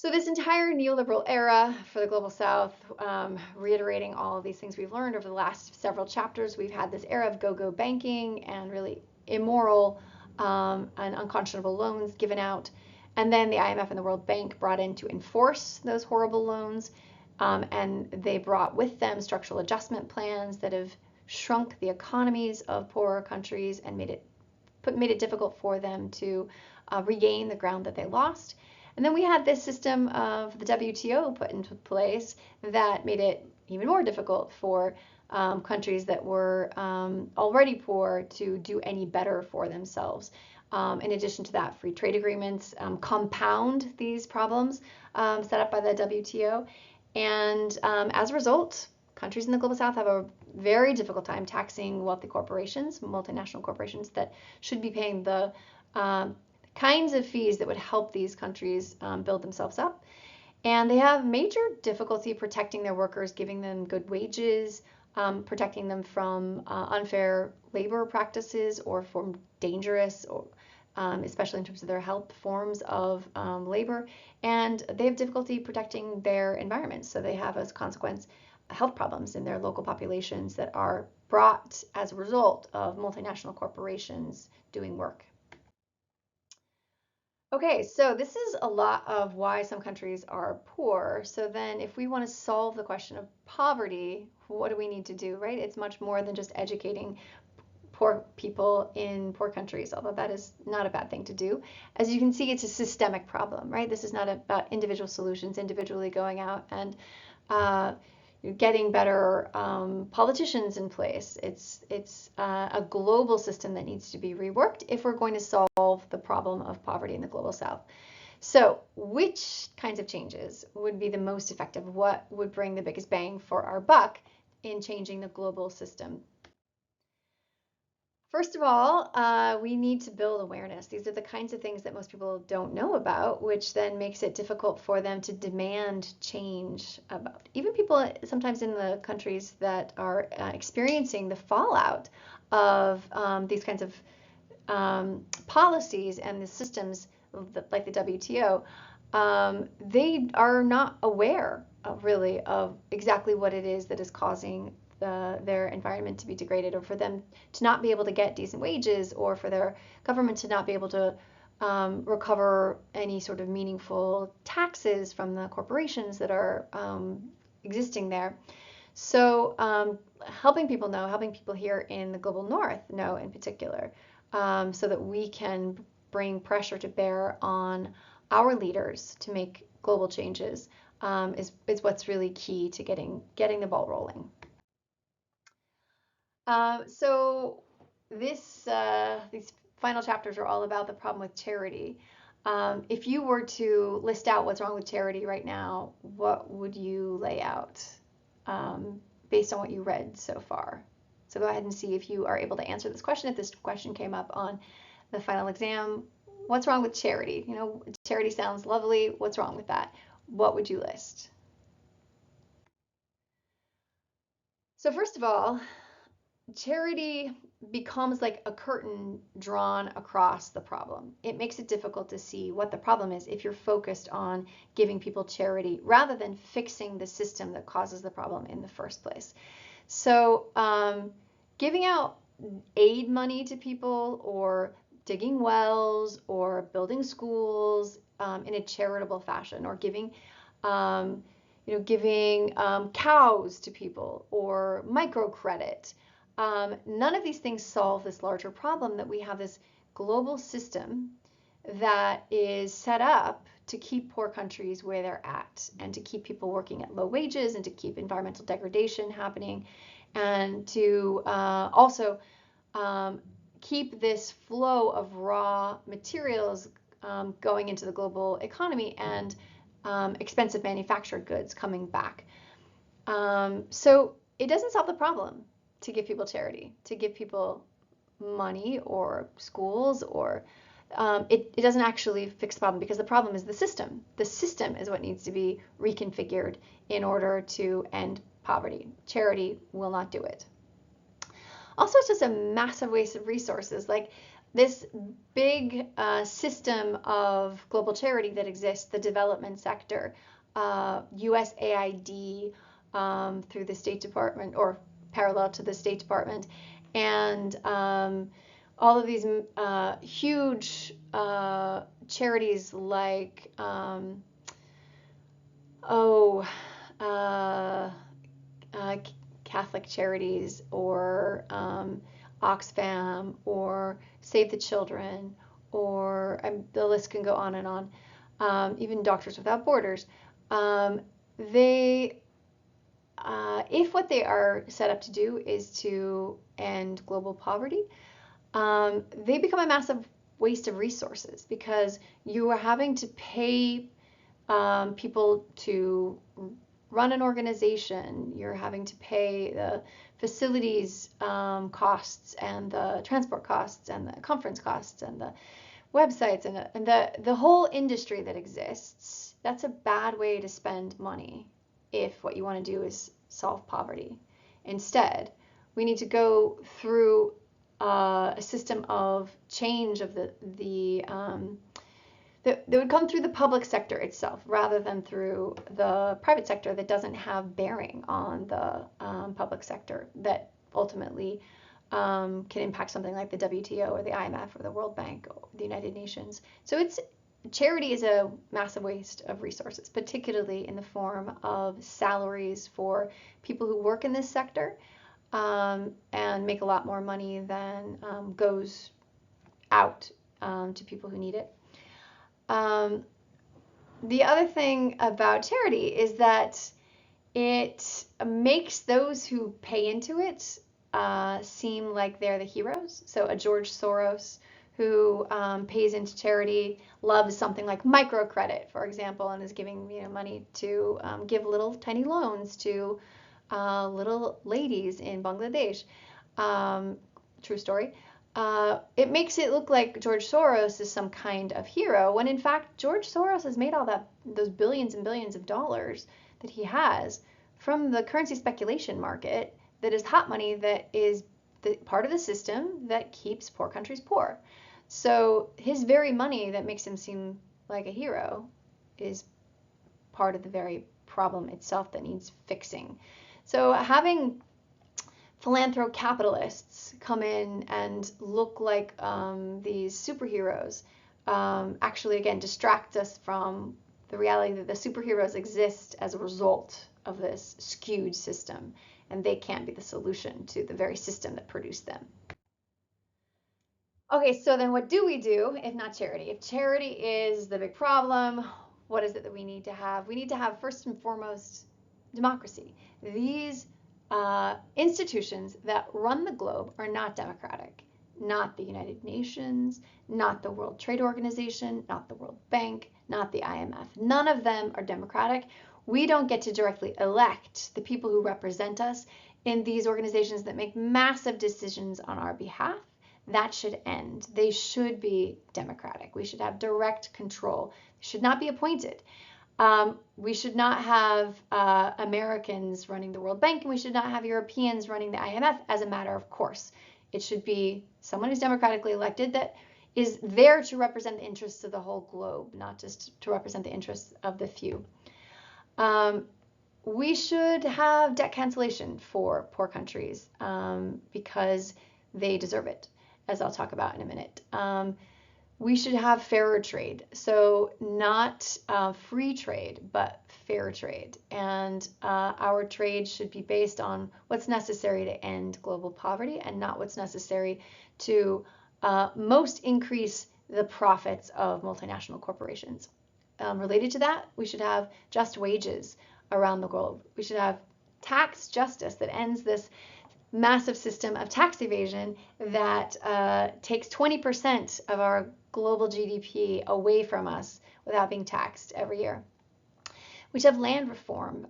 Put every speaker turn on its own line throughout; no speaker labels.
So this entire neoliberal era for the global south, reiterating all of these things we've learned over the last several chapters, we've had this era of go-go banking and really immoral and unconscionable loans given out. And then the IMF and the World Bank brought in to enforce those horrible loans. And they brought with them structural adjustment plans that have shrunk the economies of poorer countries and made it difficult for them to regain the ground that they lost. And then we had this system of the WTO put into place that made it even more difficult for countries that were already poor to do any better for themselves. In addition to that, free trade agreements compound these problems set up by the WTO. And as a result, countries in the global south have a very difficult time taxing wealthy corporations, multinational corporations that should be paying the kinds of fees that would help these countries build themselves up. And they have major difficulty protecting their workers, giving them good wages, protecting them from unfair labor practices or from dangerous, especially in terms of their health forms of labor. And they have difficulty protecting their environment. So they have, as a consequence, health problems in their local populations that are brought as a result of multinational corporations doing work. Okay, so this is a lot of why some countries are poor. So then if we want to solve the question of poverty, what do we need to do, right? It's much more than just educating poor people in poor countries, although that is not a bad thing to do. As you can see, it's a systemic problem, right? This is not about individual solutions, individually going out and getting better politicians in place. It's a global system that needs to be reworked if we're going to solve the problem of poverty in the global south. So which kinds of changes would be the most effective? What would bring the biggest bang for our buck in changing the global system? First of all, we need to build awareness. These are the kinds of things that most people don't know about, which then makes it difficult for them to demand change about. Even people sometimes in the countries that are experiencing the fallout of these kinds of policies and the systems like the WTO, they are not aware really of exactly what it is that is causing their environment to be degraded, or for them to not be able to get decent wages, or for their government to not be able to recover any sort of meaningful taxes from the corporations that are existing there. So helping people know, helping people here in the global north know in particular, so that we can bring pressure to bear on our leaders to make global changes is what's really key to getting the ball rolling. So these final chapters are all about the problem with charity. If you were to list out what's wrong with charity right now, what would you lay out based on what you read so far? So go ahead and see if you are able to answer this question. If this question came up on the final exam, what's wrong with charity? You know, charity sounds lovely. What's wrong with that? What would you list? So first of all, charity becomes like a curtain drawn across the problem. It makes it difficult to see what the problem is if you're focused on giving people charity rather than fixing the system that causes the problem in the first place. So giving out aid money to people, or digging wells, or building schools in a charitable fashion, or giving cows to people, or microcredit. None of these things solve this larger problem that we have this global system that is set up to keep poor countries where they're at, and to keep people working at low wages, and to keep environmental degradation happening, and to also keep this flow of raw materials going into the global economy, and expensive manufactured goods coming back. So it doesn't solve the problem to give people charity, to give people money or schools, or it doesn't actually fix the problem, because the problem is the system. The system is what needs to be reconfigured in order to end poverty. Charity will not do it. Also, it's just a massive waste of resources. Like this big system of global charity that exists, the development sector, USAID, through the State Department or parallel to the State Department, and all of these huge charities like Catholic Charities, or Oxfam, or Save the Children, or the list can go on and on, even Doctors Without Borders. They, if what they are set up to do is to end global poverty, they become a massive waste of resources, because you are having to pay people to run an organization. You're having to pay the facilities costs, and the transport costs, and the conference costs, and the websites, and the whole industry that exists. That's a bad way to spend money if what you want to do is solve poverty. Instead, we need to go through a system of change of that would come through the public sector itself, rather than through the private sector that doesn't have bearing on the public sector, that ultimately can impact something like the WTO or the IMF or the World Bank or the United Nations. So charity is a massive waste of resources, particularly in the form of salaries for people who work in this sector, and make a lot more money than goes out to people who need it. The other thing about charity is that it makes those who pay into it seem like they're the heroes. So a George Soros who pays into charity loves something like microcredit, for example, and is giving money to give little tiny loans to little ladies in Bangladesh. True story. It makes it look like George Soros is some kind of hero, when in fact George Soros has made all those billions and billions of dollars that he has from the currency speculation market, that is hot money, that is the part of the system that keeps poor countries poor. So his very money that makes him seem like a hero is part of the very problem itself that needs fixing. So having philanthrocapitalists come in and look like these superheroes actually, again, distracts us from the reality that the superheroes exist as a result of this skewed system, and they can't be the solution to the very system that produced them. Okay, so then what do we do if not charity? If charity is the big problem, what is it that we need to have? We need to have, first and foremost, democracy. These institutions that run the globe are not democratic. Not the United Nations, not the World Trade Organization, not the World Bank, not the IMF. None of them are democratic. We don't get to directly elect the people who represent us in these organizations that make massive decisions on our behalf. That should end. They should be democratic. We should have direct control. They should not be appointed. We should not have Americans running the World Bank, and we should not have Europeans running the IMF as a matter of course. It should be someone who's democratically elected that is there to represent the interests of the whole globe, not just to represent the interests of the few. We should have debt cancellation for poor countries because they deserve it, as I'll talk about in a minute. We should have fairer trade. So not free trade, but fair trade. And our trade should be based on what's necessary to end global poverty, and not what's necessary to most increase the profits of multinational corporations. Related to that, we should have just wages around the globe. We should have tax justice that ends this massive system of tax evasion that takes 20% of our global GDP away from us without being taxed every year. We should have land reform.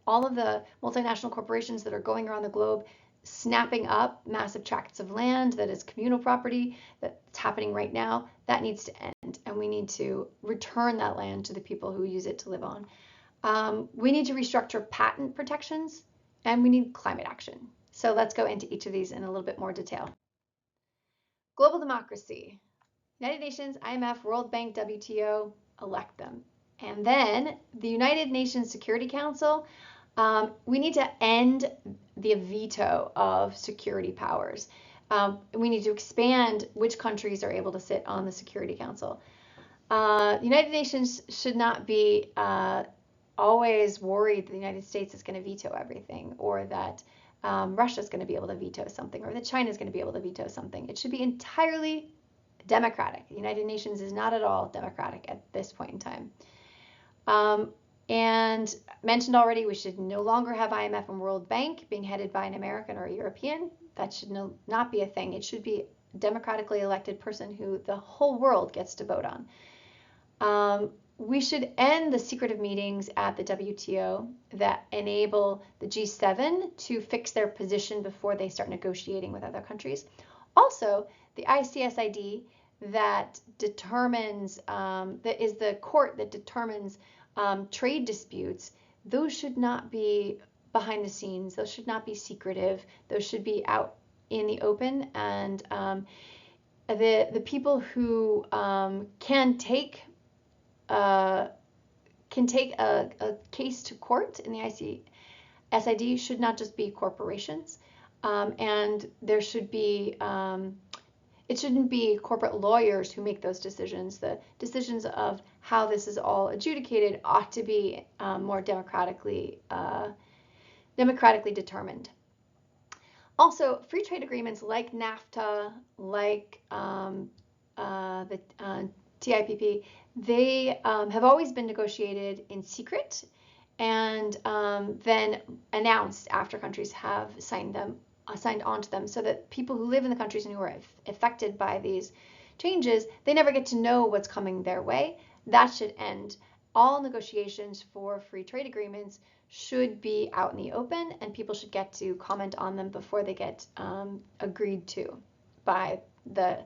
All of the multinational corporations that are going around the globe snapping up massive tracts of land that is communal property, that's happening right now, that needs to end. And we need to return that land to the people who use it to live on. We need to restructure patent protections, and we need climate action. So let's go into each of these in a little bit more detail. Global democracy. United Nations, IMF, World Bank, WTO, elect them. And then the United Nations Security Council, we need to end the veto of security powers. We need to expand which countries are able to sit on the Security Council. The United Nations should not be always worried that the United States is going to veto everything, or that Russia is going to be able to veto something, or that China is going to be able to veto something. It should be entirely democratic. The United Nations is not at all democratic at this point in time. And mentioned already, we should no longer have IMF and World Bank being headed by an American or a European. That should not be a thing. It should be a democratically elected person who the whole world gets to vote on. We should end the secretive meetings at the WTO that enable the G7 to fix their position before they start negotiating with other countries. Also, the ICSID that determines, that is the court that determines trade disputes, those should not be behind the scenes. Those should not be secretive. Those should be out in the open. And the people who can take a case to court in the ICSID should not just be corporations. And there should be it shouldn't be corporate lawyers who make those decisions. The decisions of how this is all adjudicated ought to be more democratically determined. Also, free trade agreements like NAFTA, like the TIPP, they have always been negotiated in secret and then announced after countries have signed on to them, so that people who live in the countries and who are affected by these changes, they never get to know what's coming their way. That should end. All negotiations for free trade agreements should be out in the open, and people should get to comment on them before they get agreed to by the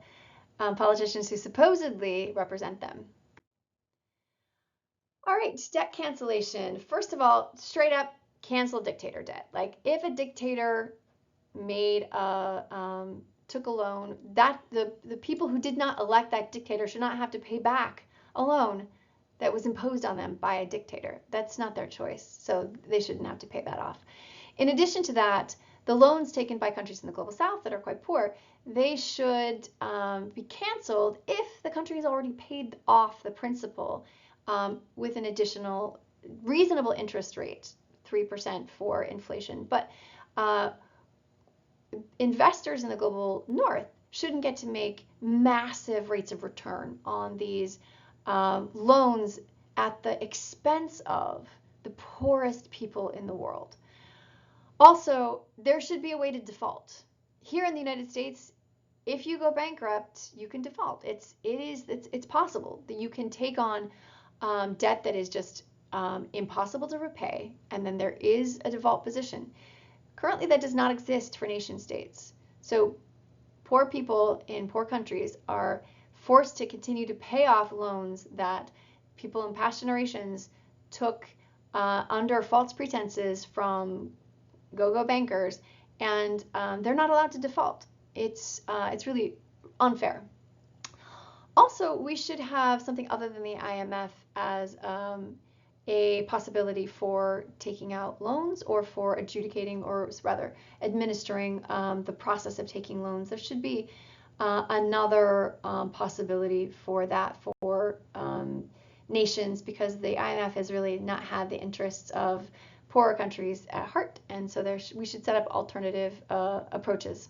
politicians who supposedly represent them. All right, debt cancellation. First of all, straight up cancel dictator debt. Like, if a dictator took a loan, that the people who did not elect that dictator should not have to pay back a loan that was imposed on them by a dictator. That's not their choice, so they shouldn't have to pay that off. In addition to that, the loans taken by countries in the global south that are quite poor, they should be canceled if the country has already paid off the principal with an additional reasonable interest rate, 3% for inflation. But investors in the global north shouldn't get to make massive rates of return on these loans at the expense of the poorest people in the world. Also, there should be a way to default. Here in the United States, if you go bankrupt, you can default. It's possible that you can take on debt that is just impossible to repay, and then there is a default position. Currently, that does not exist for nation states. So poor people in poor countries are forced to continue to pay off loans that people in past generations took under false pretenses from go-go bankers, and they're not allowed to default. It's really unfair. Also, we should have something other than the IMF as a possibility for taking out loans, or for adjudicating, or rather administering the process of taking loans. There should be another possibility for that for nations, because the IMF has really not had the interests of poorer countries at heart, and so we should set up alternative approaches.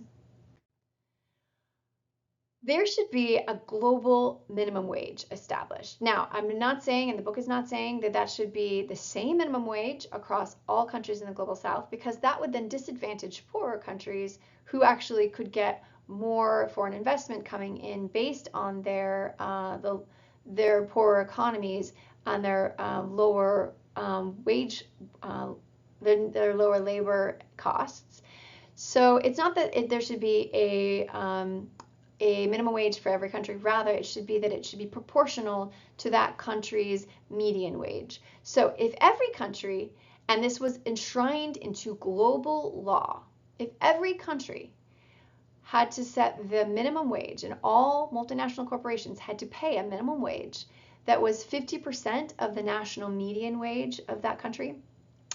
There should be a global minimum wage established. Now, I'm not saying, and the book is not saying, that that should be the same minimum wage across all countries in the global south, because that would then disadvantage poorer countries who actually could get more foreign investment coming in based on their poorer economies, on their lower wage, their lower labor costs. So it's not that there should be a minimum wage for every country. Rather, it should be proportional to that country's median wage. So if every country, and this was enshrined into global law, if every country had to set the minimum wage, and all multinational corporations had to pay a minimum wage that was 50% of the national median wage of that country,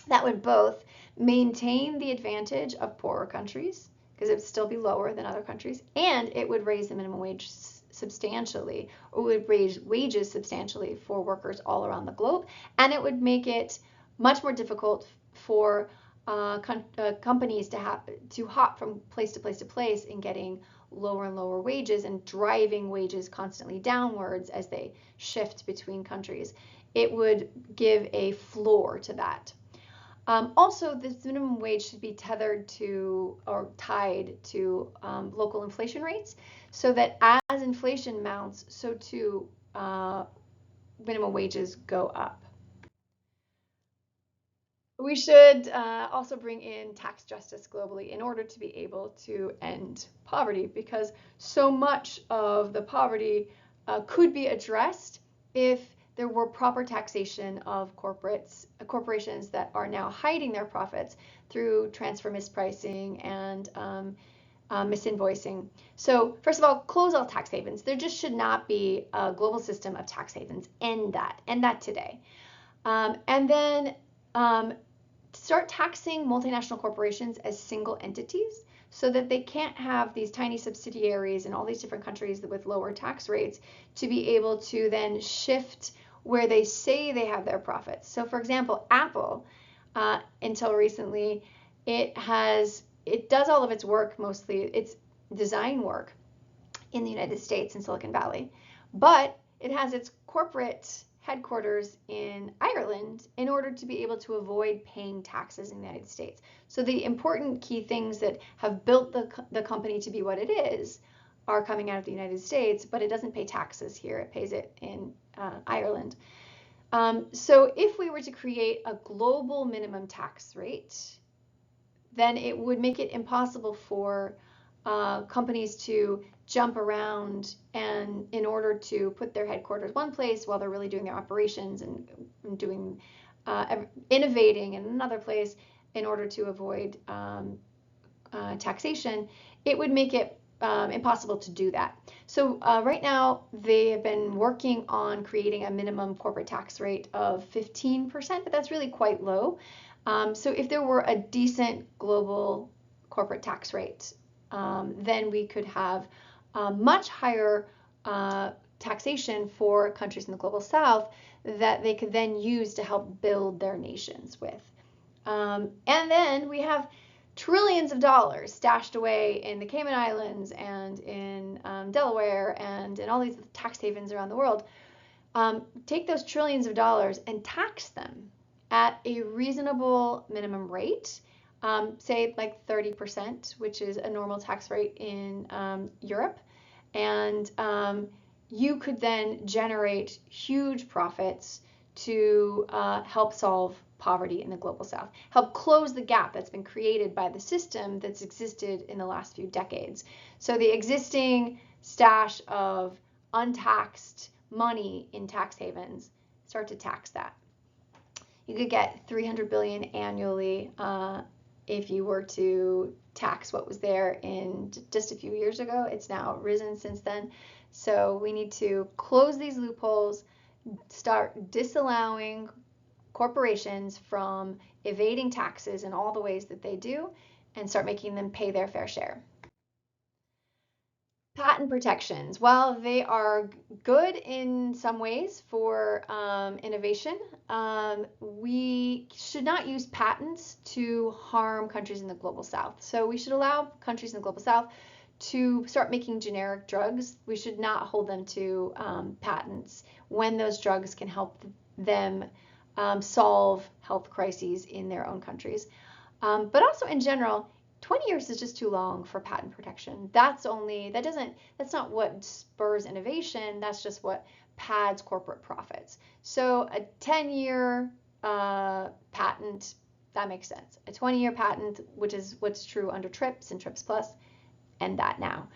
that would both maintain the advantage of poorer countries, because it would still be lower than other countries, and it would raise the minimum wage substantially, or would raise wages substantially for workers all around the globe, and it would make it much more difficult for companies to hop from place to place to place in getting lower and lower wages and driving wages constantly downwards as they shift between countries. It would give a floor to that. Also, this minimum wage should be tethered to or tied to local inflation rates, so that as inflation mounts, so too minimum wages go up. We should also bring in tax justice globally in order to be able to end poverty, because so much of the poverty could be addressed if there were proper taxation of corporations that are now hiding their profits through transfer mispricing and misinvoicing. So first of all, close all tax havens. There just should not be a global system of tax havens. End that today. And then start taxing multinational corporations as single entities, so that they can't have these tiny subsidiaries in all these different countries with lower tax rates to be able to then shift where they say they have their profits. So for example, Apple, until recently, it does all of its work, mostly its design work, in the United States in Silicon Valley, but it has its corporate headquarters in Ireland in order to be able to avoid paying taxes in the United States. So the important key things that have built the company to be what it is are coming out of the United States, but it doesn't pay taxes here. It pays it in Ireland. So if we were to create a global minimum tax rate, then it would make it impossible for companies to jump around and in order to put their headquarters one place while they're really doing their operations and doing innovating in another place in order to avoid taxation. It would make it impossible to do that. So right now they have been working on creating a minimum corporate tax rate of 15%, but that's really quite low. So if there were a decent global corporate tax rate, then we could have much higher taxation for countries in the global south that they could then use to help build their nations with. And then we have trillions of dollars stashed away in the Cayman Islands and in Delaware and in all these tax havens around the world. Take those trillions of dollars and tax them at a reasonable minimum rate, say like 30%, which is a normal tax rate in Europe. And you could then generate huge profits to help solve poverty in the global south, help close the gap that's been created by the system that's existed in the last few decades. So the existing stash of untaxed money in tax havens, start to tax that. You could get 300 billion annually if you were to tax what was there in just a few years ago. It's now risen since then. So we need to close these loopholes, start disallowing corporations from evading taxes in all the ways that they do, and start making them pay their fair share. Patent protections, while they are good in some ways for innovation, we should not use patents to harm countries in the global south. So we should allow countries in the global south to start making generic drugs. We should not hold them to patents when those drugs can help them solve health crises in their own countries. But also in general, 20 years is just too long for patent protection. That's not what spurs innovation. That's just what pads corporate profits. So a 10-year patent, that makes sense. A 20-year patent, which is what's true under TRIPS and TRIPS Plus, end that now.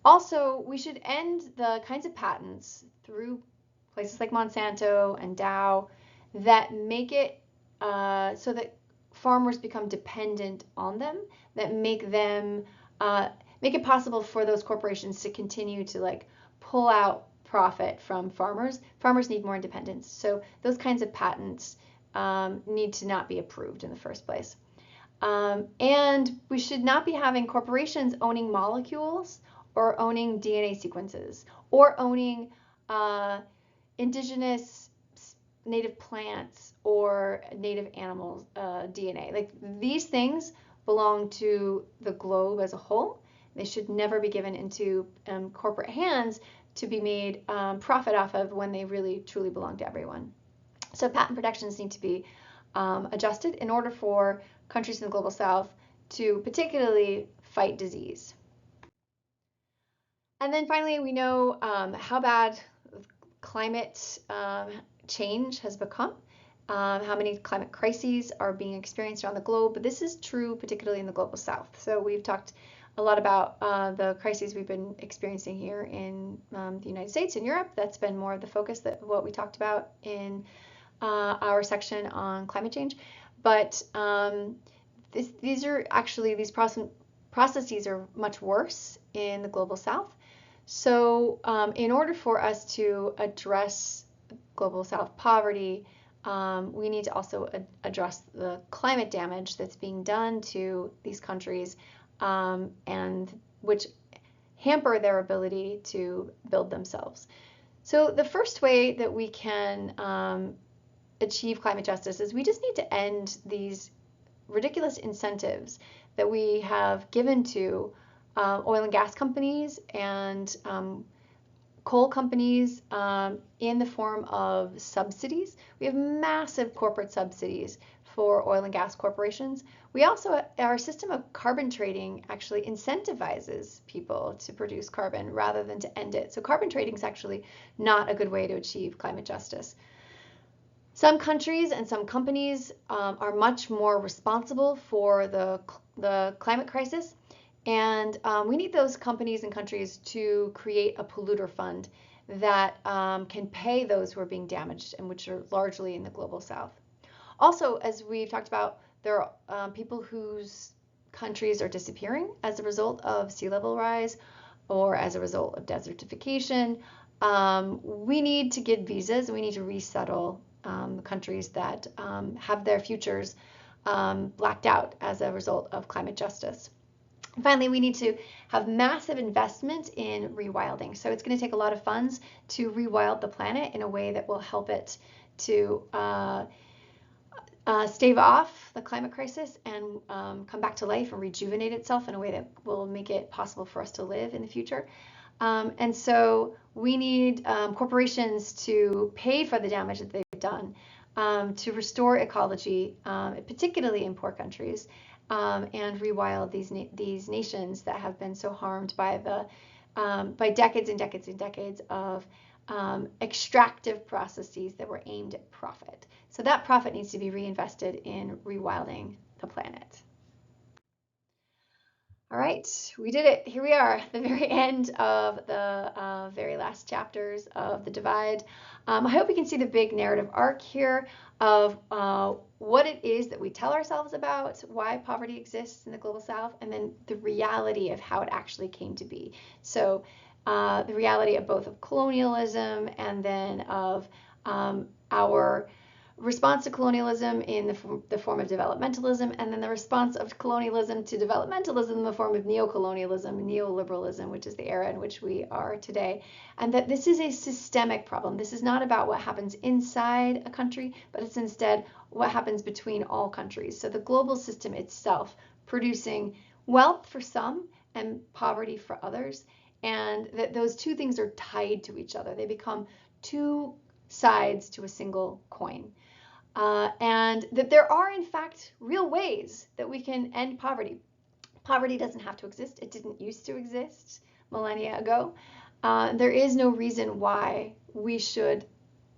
Also, we should end the kinds of patents through places like Monsanto and Dow that make it so that farmers become dependent on them, that make them make it possible for those corporations to continue to like pull out profit from farmers. Farmers need more independence. So those kinds of patents need to not be approved in the first place. And we should not be having corporations owning molecules or owning DNA sequences or owning indigenous native plants or native animals DNA. Like these things belong to the globe as a whole. They should never be given into corporate hands to be made profit off of when they really truly belong to everyone. So patent protections need to be adjusted in order for countries in the global south to particularly fight disease. And then finally, we know how bad climate change has become, how many climate crises are being experienced around the globe. But this is true particularly in the global south. So we've talked a lot about the crises we've been experiencing here in the United States and Europe. That's been more of the focus that what we talked about in our section on climate change. But these processes are much worse in the global south. So in order for us to address global south poverty, we need to also address the climate damage that's being done to these countries and which hamper their ability to build themselves. So the first way that we can achieve climate justice is we just need to end these ridiculous incentives that we have given to oil and gas companies and coal companies in the form of subsidies. We have massive corporate subsidies for oil and gas corporations. We also, our system of carbon trading actually incentivizes people to produce carbon rather than to end it. So carbon trading is actually not a good way to achieve climate justice. Some countries and some companies are much more responsible for the climate crisis. And we need those companies and countries to create a polluter fund that can pay those who are being damaged and which are largely in the global south. Also, as we've talked about, there are people whose countries are disappearing as a result of sea level rise or as a result of desertification. We need to give visas and we need to resettle countries that have their futures blacked out as a result of climate justice. And finally, we need to have massive investment in rewilding. So it's going to take a lot of funds to rewild the planet in a way that will help it to stave off the climate crisis and come back to life and rejuvenate itself in a way that will make it possible for us to live in the future. And so we need corporations to pay for the damage that they've done to restore ecology, particularly in poor countries, and rewild these nations that have been so harmed by by decades and decades and decades of extractive processes that were aimed at profit. So that profit needs to be reinvested in rewilding the planet. All right, we did it. Here we are, the very end of the very last chapters of The Divide. I hope you can see the big narrative arc here of what it is that we tell ourselves about, why poverty exists in the global south, and then the reality of how it actually came to be. So the reality of both of colonialism and then of our response to colonialism in the form of developmentalism, and then the response of colonialism to developmentalism in the form of neocolonialism, neoliberalism, which is the era in which we are today. And that this is a systemic problem. This is not about what happens inside a country, but it's instead what happens between all countries. So the global system itself producing wealth for some and poverty for others, and that those two things are tied to each other. They become two sides to a single coin. And that there are, in fact, real ways that we can end poverty. Poverty doesn't have to exist. It didn't used to exist millennia ago. There is no reason why we should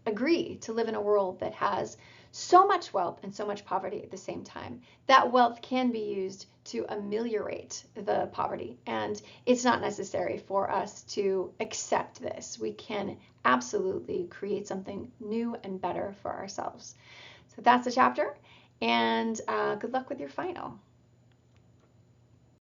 agree to live in a world that has so much wealth and so much poverty at the same time. That wealth can be used to ameliorate the poverty, and it's not necessary for us to accept this. We can absolutely create something new and better for ourselves. So that's the chapter, and good luck with your final.